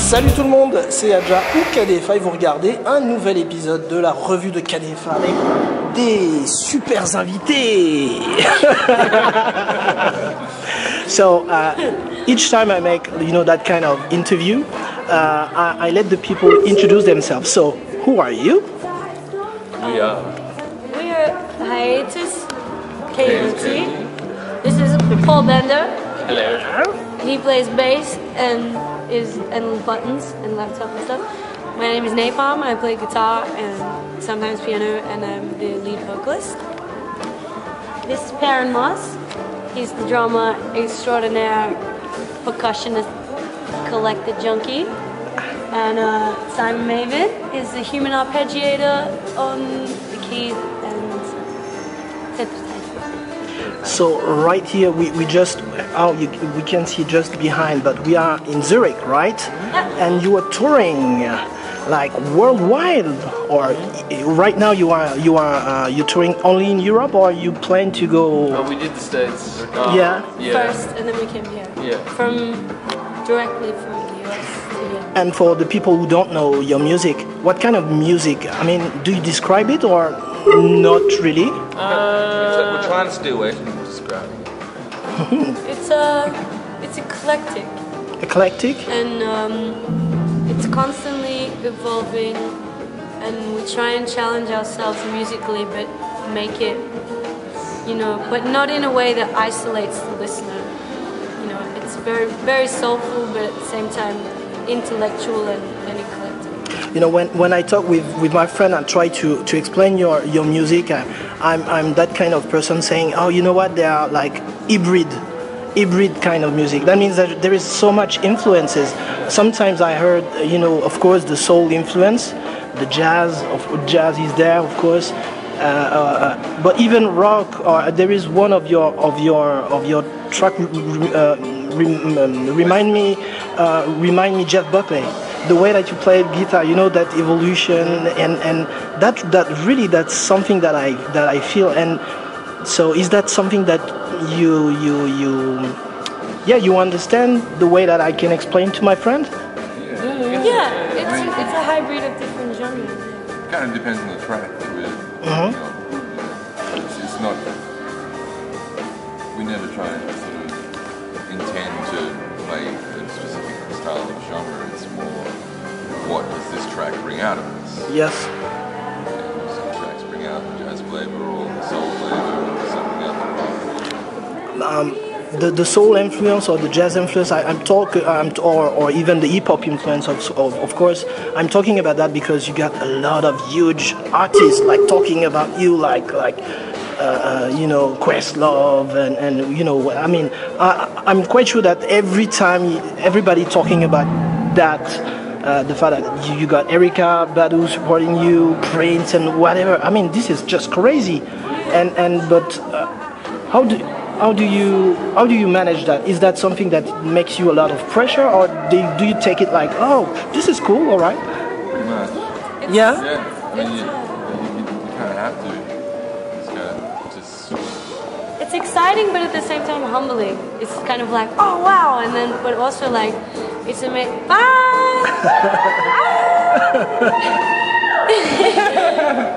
Salut tout le monde, c'est Adja ou KDFA et vous regardez un nouvel épisode de la revue de KDFA avec des super invités. So each time I make that kind of interview, I let the people introduce themselves. So who are you? We are Hiatus Kaiyote. This is Paul Bender. Hello. He plays bass and buttons and laptop and stuff. My name is Nai Palm. I play guitar and sometimes piano, and I'm the lead vocalist. This is Perrin Moss. He's the drummer extraordinaire, percussionist, collector junkie. And Simon Maven is the human arpeggiator on the keys and synthesizer. So right here we can see just behind, but we are in Zurich, right? Yeah. And you are touring like worldwide, or right now you're touring only in Europe, or you plan to go? Oh, we did the States. Yeah. First, and then we came here. Yeah. Directly from the US to here. And for the people who don't know your music, what kind of music? I mean, do you describe it or not really? We're trying to stay away from describing it. It's eclectic. Eclectic? And it's constantly evolving, and we try and challenge ourselves musically, but make it, but not in a way that isolates the listener. It's very, very soulful, but at the same time intellectual and eclectic. When I talk with my friend and try to explain your music, I'm that kind of person saying, oh, you know what, they are like hybrid kind of music. That means that there is so much influences. Sometimes I heard, of course, the soul influence, the jazz is there, of course, but even rock. Or there is one of your track remind me Jeff Buckley. The way that you played guitar, that evolution, and that's something that I feel. And so is that something that you understand the way that I can explain to my friend? Yeah, it's a hybrid of different genres. It kind of depends on the track. It's not. We never try to sort of intend to play a specific style of genre. It's more, what does this track bring out of us? Yes. And some tracks bring out the jazz flavor or the soul flavor or something else. The soul influence or the jazz influence, or even the hip hop influence, of course, I'm talking about that because you got a lot of huge artists like talking about you, like Questlove, and I mean, I'm quite sure that every time everybody talking about that, the fact that you got Erykah Badu supporting you, Prince, and whatever. I mean, this is just crazy, but how do you manage that? Is that something that makes you a lot of pressure, or do you take it like, oh, this is cool, all right? Pretty much. Yeah. Yeah. I mean, you kind of have to. It's exciting, but at the same time humbling. It's kind of like, oh wow, and then, but also like, it's amazing. Bye.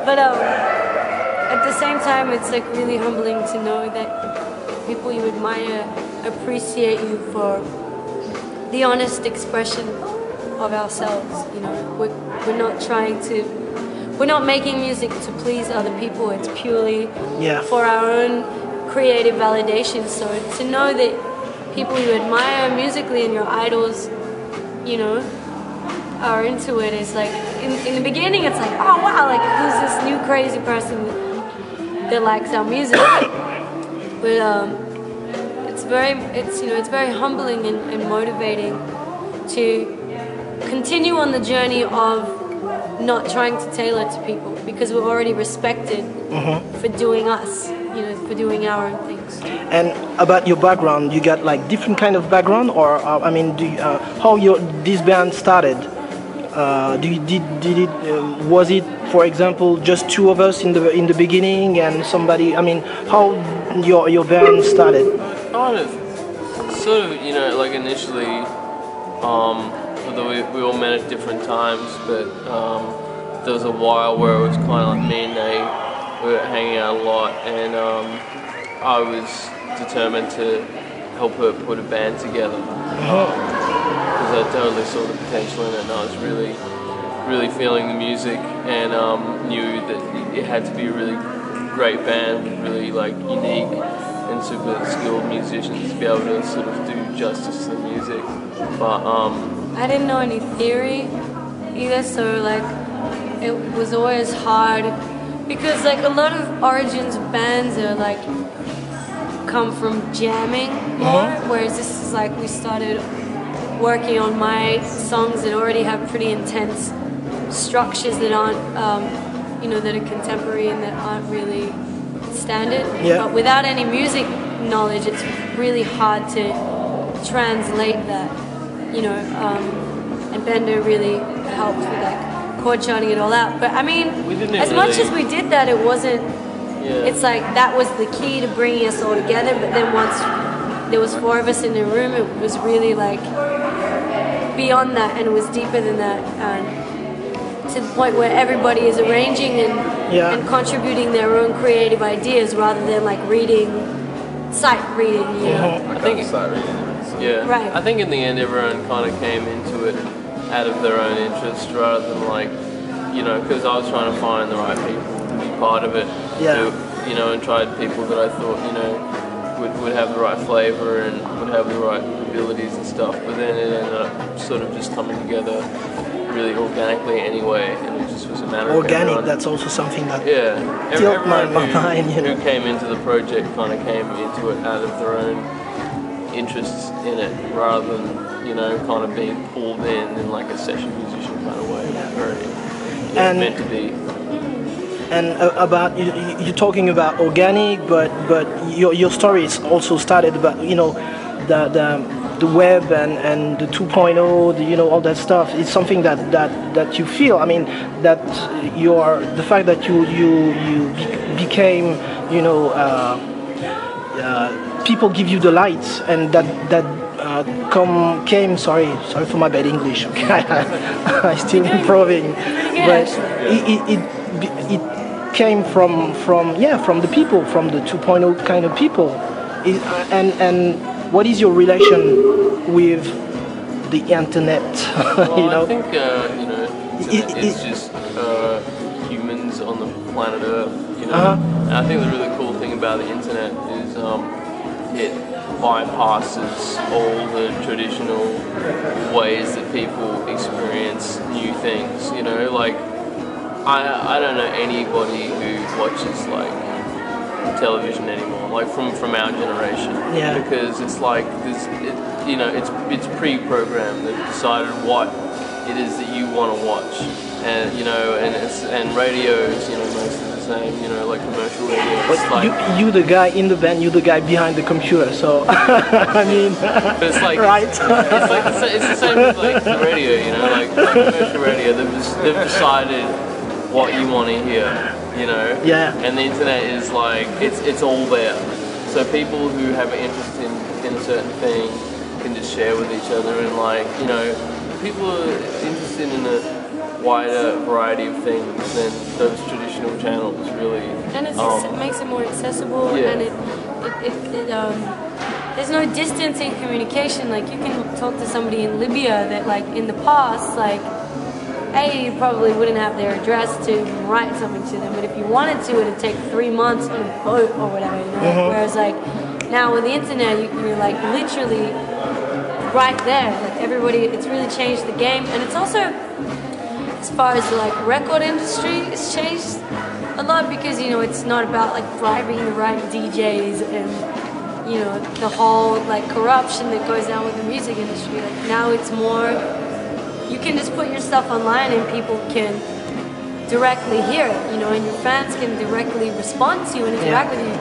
But at the same time, it's like really humbling to know that people you admire appreciate you for the honest expression of ourselves. We're not making music to please other people. It's purely for our own creative validation. So to know that people you admire musically and your idols, are into it is like, in the beginning it's like, oh wow, like who's this new crazy person that likes our music? But it's very humbling and motivating to continue on the journey of not trying to tailor to people, because we're already respected for doing us, for doing our own things. And about your background, you got like different kind of background, or I mean, how this band started? Was it, for example, just two of us in the beginning, and somebody? I mean, how your band started? Sort of, like initially, although we all met at different times, but there was a while where it was kind of like me and Nai, we were hanging out a lot, and I was determined to help her put a band together, because I totally saw the potential in it, and I was really feeling the music, and knew that it had to be a really great band with really like unique and super skilled musicians to be able to sort of do justice to the music. But I didn't know any theory either, so like it was always hard because like a lot of origins of bands are like come from jamming more, whereas this is like we started working on my songs that already have pretty intense structures that aren't that are contemporary and that aren't really standard. But without any music knowledge, it's really hard to translate that, and Bender really helped with like chord charting it all out. But I mean, as much as we did that, it wasn't, it's like that was the key to bringing us all together, but then once there was 4 of us in the room, it was really like beyond that, and it was deeper than that. To the point where everybody is arranging and contributing their own creative ideas rather than like sight reading. I think sight reading. Right. I think in the end everyone kind of came into it out of their own interest rather than like, because I was trying to find the right people to be part of it. And tried people that I thought, would have the right flavour and would have the right abilities and stuff. But then it ended up sort of just coming together really organically anyway, and it just was a matter of organic. That's also something that everyone my mind. Who came into the project kind of came into it out of their own interests in it, rather than kind of being pulled in like a session musician kind of way. Very meant to be. And about you're talking about organic, but your story is also started about the web and the 2.0, all that stuff. It's something that you feel. I mean, that the fact that you became, people give you the lights, and came. Sorry for my bad English. Okay, I'm still improving, but it came from the people, from the 2.0 kind of people, and. What is your relation with the internet? Well, I think it's just humans on the planet Earth. And I think the really cool thing about the internet is it bypasses all the traditional ways that people experience new things. Like I don't know anybody who watches like television anymore, like from our generation, because it's like this, it's pre-programmed. They've decided what it is that you want to watch, and and radios, mostly the same, like commercial radio. But like, you the guy in the band, you the guy behind the computer, so I mean, it's like right? It's the same with like the radio, like commercial radio. They've decided what you want to hear. And the internet is like it's all there, so people who have an interest in a certain thing can just share with each other, and like people are interested in a wider variety of things than those traditional channels really. And it makes it more accessible, and it there's no distance in communication. Like you can talk to somebody in Libya that like in the past like. You probably wouldn't have their address to write something to them, but if you wanted to, it'd take 3 months on a boat or whatever, Whereas like now with the internet, you're like literally right there. Like everybody, it's really changed the game, and it's also as far as the like record industry, it's changed a lot because it's not about like bribing the right DJs and the whole like corruption that goes down with the music industry. Like now it's more. You can just put your stuff online and people can directly hear it, and your fans can directly respond to you and interact with you.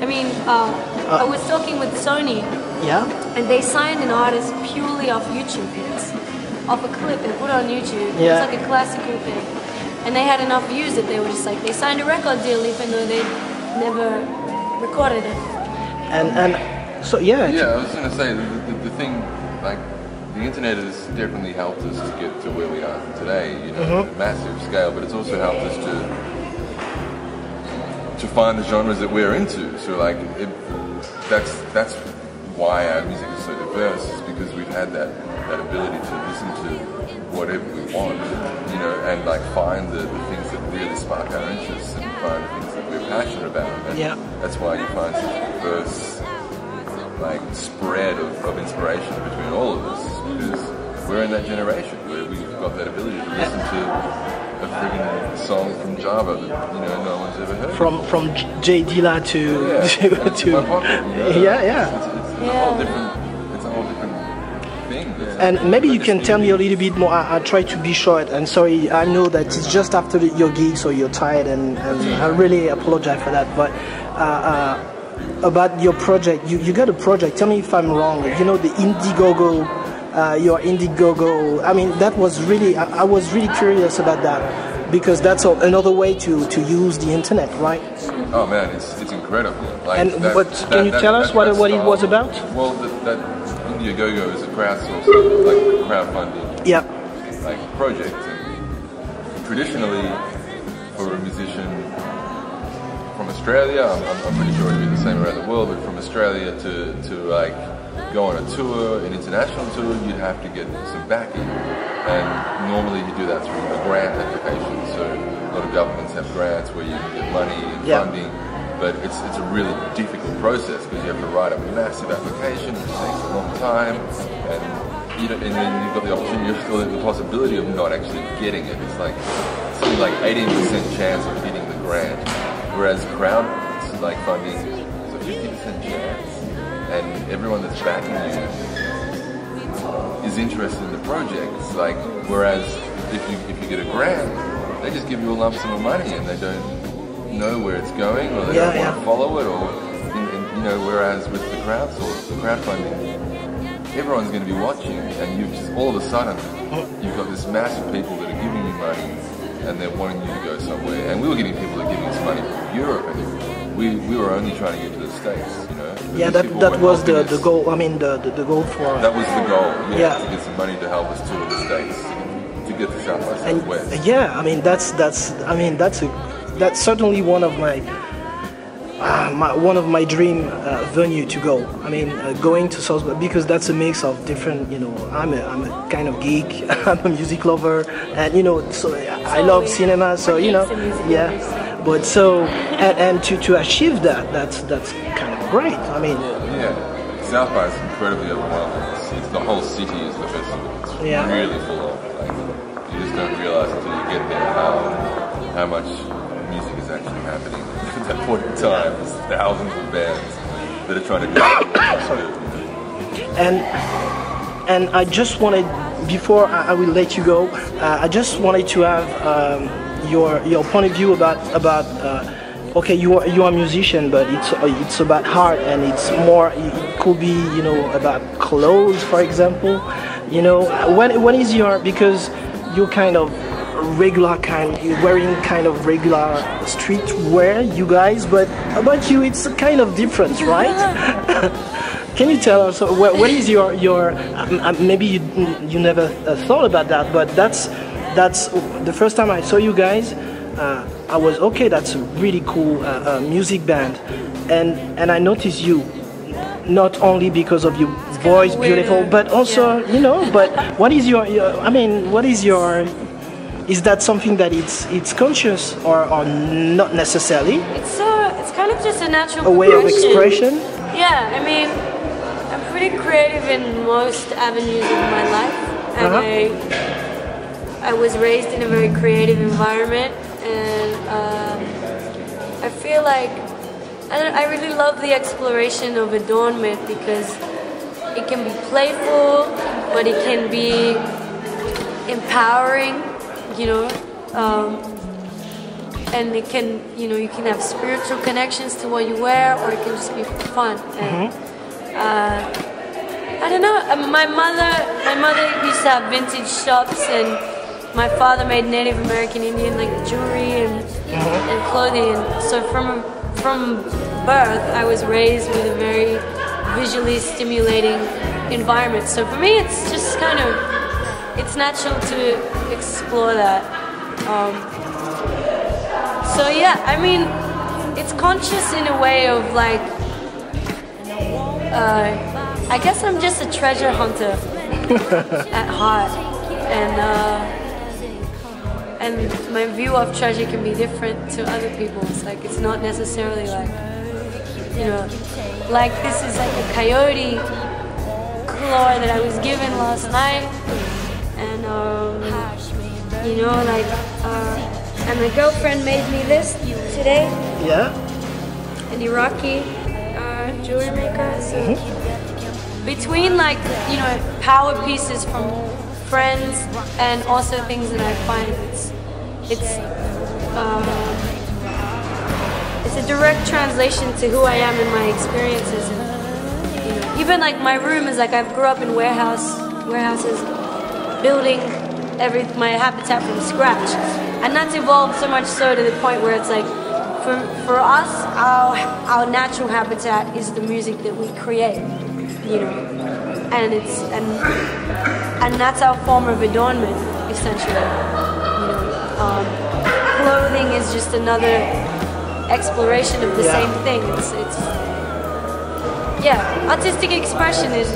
I mean, I was talking with Sony, and they signed an artist purely off YouTube hits, off a clip and put it on YouTube. It was like a classical thing, and they had enough views that they were just like they signed a record deal even though they never recorded it. And so I was gonna say the thing like. the internet has definitely helped us to get to where we are today, you know, at a massive scale, but it's also helped us to find the genres that we're into. So like, that's why our music is so diverse, is because we've had that ability to listen to whatever we want, you know, and like find the things that really spark our interests and find the things that we're passionate about. And that's why you find such a diverse like spread of inspiration between all of us, because we're in that generation where we've got that ability to listen to a friggin' song from Java that, you know, no one's ever heard. From J Dilla to my pocket, you know? It's a whole different thing. And maybe you can tell me a little bit more. I try to be short, and sorry, I know that it's just after your gig, so you're tired, and I really apologize for that. But about your project, you got a project. Tell me if I'm wrong. You know, the Indiegogo, your Indiegogo. I mean, that was really. I was really curious about that, because that's another way to use the internet, right? Oh man, it's incredible. Like, and can you tell us what it was about? Well, that Indiegogo is a crowdsourcing, like crowdfunding, like project. And traditionally, for a musician from Australia, I'm pretty sure it'd be the same around the world, but from Australia to like go on a tour, an international tour, you'd have to get some backing. And normally you do that through a grant application. So a lot of governments have grants where you can get money and funding, but it's a really difficult process because you have to write a massive application, which takes a long time, and and then you've got the opportunity, the possibility of not actually getting it. It's like something like 18% chance of getting the grant, whereas funding is a 50% chance, and everyone that's backing you is interested in the project. It's like, whereas if you get a grant, they just give you a lump sum of money and they don't know where it's going, or they don't want to follow it, or you know. Whereas with the crowdfunding, everyone's going to be watching, and you just all of a sudden you've got this mass of people that are giving you money, and they're wanting you to go somewhere. And we were getting people that are giving us money from Europe, and we were only trying to get to the States, you know. Yeah, that was the goal. I mean, the goal for. That was the goal. Yeah, to get some money to help us tour the States, to get to South by Southwest. I mean that's certainly one of my dream venue to go. I mean, going to South, because that's a mix of different. You know, I'm a kind of geek. I'm a music lover, and you know, so I love cinema. So you know, But so and to achieve that's kind of great. I mean, South by is incredibly overwhelming. It's the whole city is the festival. It's really full on. Like, you just don't realize until you get there how much music is actually happening at that point in time. There's thousands of bands that are trying to do it. And I just wanted, before I will let you go, I just wanted to have your point of view about okay, you are a musician, but it's about art, and it's more. It could be, you know, about clothes, for example. You know, when is your, because you're kind of wearing kind of regular street wear, you guys, but about you, it's kind of different, right? Can you tell us what is your maybe you never thought about that, but that's the first time I saw you guys. I was okay. That's a really cool music band, and I noticed you not only because of your voice, beautiful, but also you know. But what is your I mean, what is your? Is that something that it's conscious or not necessarily? It's kind of just a natural way of expression. Yeah, I mean, I'm pretty creative in most avenues of my life, and I was raised in a very creative environment, and I feel like I really love the exploration of adornment, because it can be playful, but it can be empowering, you know, and it can, you know, you can have spiritual connections to what you wear, or it can just be for fun. And, I don't know. My mother used to have vintage shops, and my father made Native American Indian like jewelry and clothing. And so from birth, I was raised with a very visually stimulating environment. So for me, it's just kind of, it's natural to explore that. So yeah, I mean, it's conscious in a way of like, I guess I'm just a treasure hunter at heart, and my view of treasure can be different to other people's. Like, it's not necessarily like, you know, like this is like a coyote claw that I was given last night, and you know, like, and my girlfriend made me this today. Yeah. An Iraqi jewelry maker. So between, like, you know, power pieces from friends and also things that I find it's a direct translation to who I am and my experiences. And, you know, even like my room is like, I grew up in warehouses, building my habitat from scratch, and that's evolved so much so to the point where it's like, for us, our natural habitat is the music that we create, you know, and that's our form of adornment, essentially. You know, clothing is just another exploration of the same thing. It's yeah, artistic expression is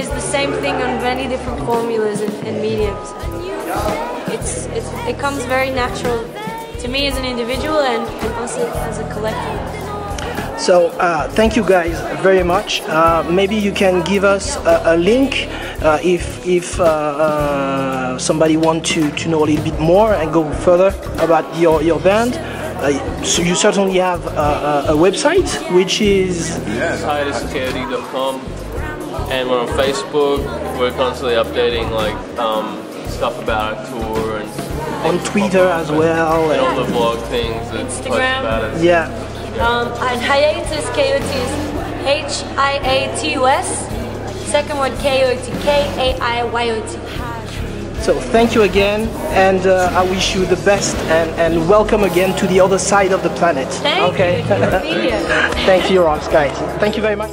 the same thing on many different formulas and mediums. It comes very natural to me as an individual and also as a collective. So thank you guys very much. Maybe you can give us a link if somebody wants to know a little bit more and go further about your band. So you certainly have a website, which is HiatusKaiyote.com, and we're on Facebook. We're constantly updating like stuff about our tour, and on Twitter as well, and all the blog things that post about it. Yeah. And Hiatus Kaiyote is Hiatus. Second one Kaiyote, Kaiyote. So thank you again, and I wish you the best, and welcome again to the other side of the planet. Thank you. Thank you, Rocks, guys. Thank you very much.